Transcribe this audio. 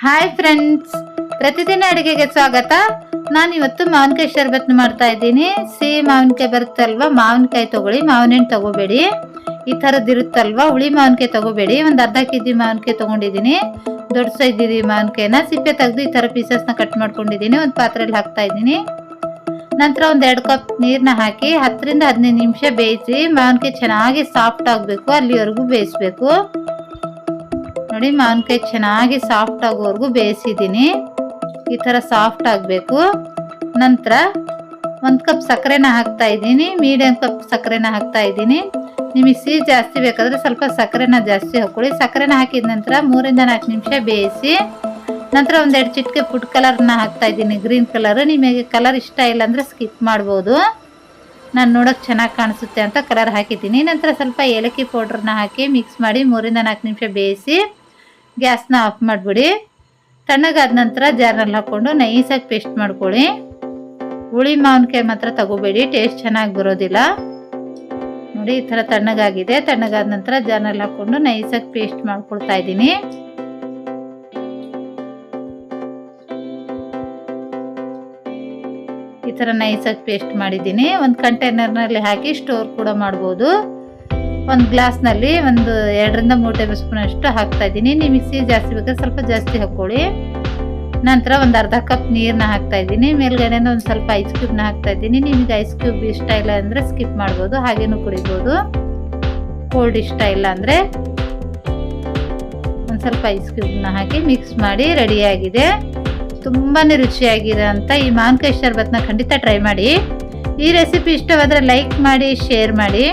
Hi friends, ಪ್ರತಿದಿನ ಅಡುಗೆಗೆ ಸ್ವಾಗತ. ನಾನು ಇವತ್ತು ಮಾವಿನಕಾಯಿ ಶರ್ಬತ್ನ ಮಾಡ್ತಾ ಇದ್ದೀನಿ. ಸಿಹಿ ಮಾವಿನಕಾಯಿ ಬರುತ್ತಲ್ವ, ಮಾವಿನಕಾಯಿ ತಗೊಳ್ಳಿ, ಮಾವಿನ ಹಣ್ಣು ತಗೋಬೇಡಿ. ಈ ಥರದ್ದು ಇರುತ್ತಲ್ವ, ಹುಳಿ ಮಾವಿನಕಾಯಿ ತಗೋಬೇಡಿ. ಒಂದು ಅರ್ಧ ಕೆಜಿ ಮಾವಿನಕಾಯಿ ತೊಗೊಂಡಿದ್ದೀನಿ. ದೊಡ್ಡ ಸೈಜ್ ಇದೆ ಮಾವಿನಕಾಯಿನ ಸಿಪ್ಪೆ ತೆಗೆದು ಈ ಥರ ಪೀಸಸ್ನ ಕಟ್ ಮಾಡ್ಕೊಂಡಿದ್ದೀನಿ. ಒಂದು ಪಾತ್ರೆಯಲ್ಲಿ ಹಾಕ್ತಾ ಇದ್ದೀನಿ. ನಂತರ ಒಂದು 2 ಕಪ್ ನೀರನ್ನ ಹಾಕಿ 10 ರಿಂದ 15 ನಿಮಿಷ ಬೇಯಿಸಿ. ಮಾವಿನಕಾಯಿ ಚೆನ್ನಾಗಿ ಸಾಫ್ಟ್ ಆಗಬೇಕು, ಅಲ್ಲಿವರೆಗೂ ಬೇಯಿಸಬೇಕು. ನೋಡಿ, ಮಾವಿನಕಾಯಿ ಚೆನ್ನಾಗಿ ಸಾಫ್ಟ್ ಆಗೋವರೆಗೂ ಬೇಯಿಸಿದ್ದೀನಿ. ಈ ಥರ ಸಾಫ್ಟ್ ಆಗಬೇಕು. ನಂತರ 1 ಕಪ್ ಸಕ್ಕರೆನ ಹಾಕ್ತಾ ಇದ್ದೀನಿ. ಮೀಡಿಯಂ ಕಪ್ ಸಕ್ಕರೆನ ಹಾಕ್ತಾ ಇದ್ದೀನಿ. ನಿಮಗೆ ಸಿಹಿ ಜಾಸ್ತಿ ಬೇಕಾದರೆ ಸ್ವಲ್ಪ ಸಕ್ಕರೆನ ಜಾಸ್ತಿ ಹಾಕ್ಕೊಳ್ಳಿ. ಸಕ್ಕರೆನ ಹಾಕಿದ ನಂತರ 3 ರಿಂದ 4 ನಿಮಿಷ ಬೇಯಿಸಿ. ನಂತರ 1-2 ಚಿಟಿಕೆ ಫುಡ್ ಕಲರ್ನ ಹಾಕ್ತಾ ಇದ್ದೀನಿ, ಗ್ರೀನ್ ಕಲರ್. ನಿಮಗೆ ಕಲರ್ ಇಷ್ಟ ಇಲ್ಲ ಅಂದರೆ ಸ್ಕಿಪ್ ಮಾಡ್ಬೋದು. ನಾನು ನೋಡೋಕೆ ಚೆನ್ನಾಗಿ ಕಾಣಿಸುತ್ತೆ ಅಂತ ಕಲರ್ ಹಾಕಿದ್ದೀನಿ. ನಂತರ ಸ್ವಲ್ಪ ಏಲಕ್ಕಿ ಪೌಡ್ರನ್ನ ಹಾಕಿ ಮಿಕ್ಸ್ ಮಾಡಿ 3 ರಿಂದ 4 ನಿಮಿಷ ಬೇಯಿಸಿ ಗ್ಯಾಸ್ನ ಆಫ್ ಮಾಡಿಬಿಡಿ. ತಣ್ಣಗಾದ ನಂತರ ಜಾರ್ನಲ್ಲಿ ಹಾಕ್ಕೊಂಡು ನೈಸಾಗಿ ಪೇಸ್ಟ್ ಮಾಡ್ಕೊಳ್ಳಿ. ಹುಳಿ ಮಾವಿನಕಾಯಿ ಮಾತ್ರ ತಗೋಬೇಡಿ, ಟೇಸ್ಟ್ ಚೆನ್ನಾಗಿ ಬರೋದಿಲ್ಲ. ನೋಡಿ, ಈ ಥರ ತಣ್ಣಗಾಗಿದೆ. ತಣ್ಣಗಾದ ನಂತರ ಜಾರ್ನಲ್ಲಿ ಹಾಕ್ಕೊಂಡು ನೈಸಾಗಿ ಪೇಸ್ಟ್ ಮಾಡ್ಕೊಳ್ತಾ ಇದ್ದೀನಿ. ಈ ಥರ ನೈಸಾಗಿ ಪೇಸ್ಟ್ ಮಾಡಿದ್ದೀನಿ. ಒಂದು ಕಂಟೈನರ್ನಲ್ಲಿ ಹಾಕಿ ಸ್ಟೋರ್ ಕೂಡ ಮಾಡ್ಬೋದು. ಒಂದು ಗ್ಲಾಸ್ನಲ್ಲಿ 2 ರಿಂದ 3 ಟೇಬಲ್ ಸ್ಪೂನ್ ಅಷ್ಟು ಹಾಕ್ತಾ ಇದ್ದೀನಿ. ನಿಮಗೆ ಸಿಹಿ ಜಾಸ್ತಿ ಬೇಕಾದ್ರೆ ಸ್ವಲ್ಪ ಜಾಸ್ತಿ ಹಾಕ್ಕೊಳ್ಳಿ. ನಂತರ ಒಂದು ಅರ್ಧ ಕಪ್ ನೀರನ್ನ ಹಾಕ್ತಾ ಇದ್ದೀನಿ. ಮೇಲ್ಗಡೆಯಿಂದ ಒಂದು ಸ್ವಲ್ಪ ಐಸ್ ಕ್ಯೂಬ್ನ ಹಾಕ್ತಾ ಇದ್ದೀನಿ. ನಿಮಗೆ ಐಸ್ ಕ್ಯೂಬ್ ಇಷ್ಟ ಇಲ್ಲ ಅಂದರೆ ಸ್ಕಿಪ್ ಮಾಡ್ಬೋದು, ಹಾಗೇನೂ ಕುಡಿಬೋದು. ಕೋಲ್ಡ್ ಇಷ್ಟ ಇಲ್ಲ ಅಂದರೆ ಒಂದು ಸ್ವಲ್ಪ ಐಸ್ ಕ್ಯೂಬ್ನ ಹಾಕಿ ಮಿಕ್ಸ್ ಮಾಡಿ ರೆಡಿಯಾಗಿದೆ. ತುಂಬಾ ರುಚಿಯಾಗಿದೆ ಅಂತ ಈ ಮಾವಿನಕಾಯಿ ಶರ್ಬತ್ನ ಖಂಡಿತ ಟ್ರೈ ಮಾಡಿ. ಈ ರೆಸಿಪಿ ಇಷ್ಟವಾದರೆ ಲೈಕ್ ಮಾಡಿ, ಶೇರ್ ಮಾಡಿ.